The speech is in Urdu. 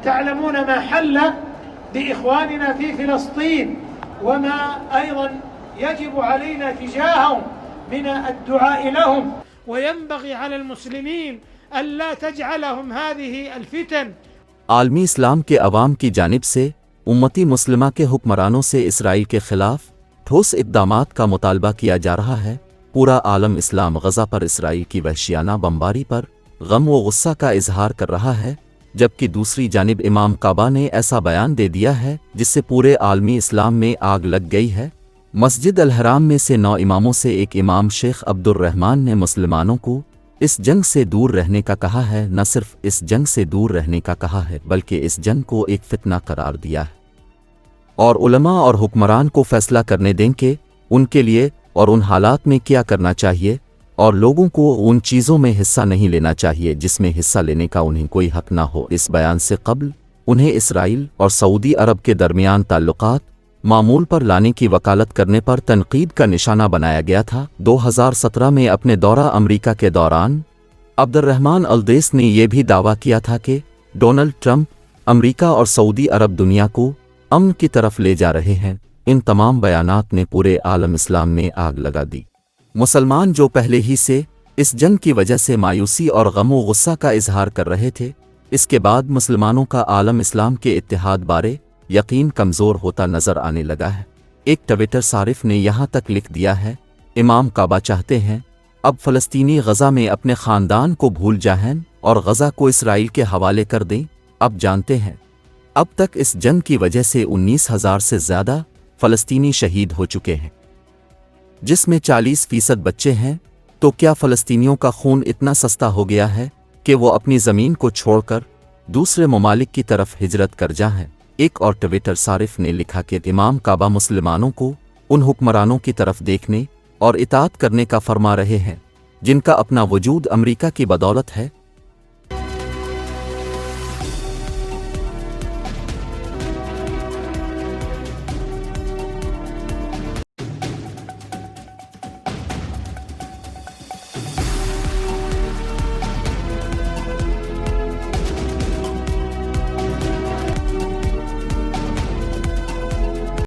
تعلمون ما حل بإخواننا في فلسطين وما أيضا يجب علينا تجاههم من الدعاء لهم، وينبغي على المسلمين ألا تجعلهم هذه الفتن. عالمی اسلام کے عوام کی جانب سے امتی مسلمہ کے حکمرانوں سے اسرائیل کے خلاف ٹھوس اقدامات کا مطالبہ کیا جا رہا ہے۔ پورا عالم اسلام غزہ پر اسرائیل کی وحشیانہ بمباری پر غم و غصہ کا اظہار کر رہا ہے، جبکہ دوسری جانب امام کعبہ نے ایسا بیان دے دیا ہے جس سے پورے عالمی اسلام میں آگ لگ گئی ہے۔ مسجد الحرام میں سے 9 اماموں سے ایک امام شیخ عبد الرحمن نے مسلمانوں کو اس جنگ سے دور رہنے کا کہا ہے۔ نہ صرف اس جنگ سے دور رہنے کا کہا ہے بلکہ اس جنگ کو ایک فتنہ قرار دیا ہے، اور علماء اور حکمران کو فیصلہ کرنے دیں کہ ان کے لیے اور ان حالات میں کیا کرنا چاہیے، اور لوگوں کو ان چیزوں میں حصہ نہیں لینا چاہیے جس میں حصہ لینے کا انہیں کوئی حق نہ ہو۔ اس بیان سے قبل انہیں اسرائیل اور سعودی عرب کے درمیان تعلقات معمول پر لانے کی وکالت کرنے پر تنقید کا نشانہ بنایا گیا تھا۔ 2017 میں اپنے دورہ امریکہ کے دوران عبد الرحمن الدیس نے یہ بھی دعویٰ کیا تھا کہ ڈونلڈ ٹرمپ امریکہ اور سعودی عرب دنیا کو امن کی طرف لے جا رہے ہیں۔ ان تمام بیانات نے پورے عالم اسلام میں آگ لگا دی۔ مسلمان جو پہلے ہی سے اس جنگ کی وجہ سے مایوسی اور غم و غصہ کا اظہار کر رہے تھے، اس کے بعد مسلمانوں کا عالم اسلام کے اتحاد بارے یقین کمزور ہوتا نظر آنے لگا ہے۔ ایک ٹویٹر صارف نے یہاں تک لکھ دیا ہے، امام کعبہ چاہتے ہیں اب فلسطینی غزہ میں اپنے خاندان کو بھول جائیں اور غزہ کو اسرائیل کے حوالے کر دیں۔ اب جانتے ہیں اب تک اس جنگ کی وجہ سے 19,000 سے زیادہ فلسطینی شہید ہو چکے ہیں، جس میں 40% بچے ہیں۔ تو کیا فلسطینیوں کا خون اتنا سستا ہو گیا ہے کہ وہ اپنی زمین کو چھوڑ کر دوسرے ممالک کی طرف ہجرت کر جائیں؟ ایک اور ٹویٹر صارف نے لکھا کہ امام کعبہ مسلمانوں کو ان حکمرانوں کی طرف دیکھنے اور اطاعت کرنے کا فرما رہے ہیں جن کا اپنا وجود امریکہ کی بدولت ہے،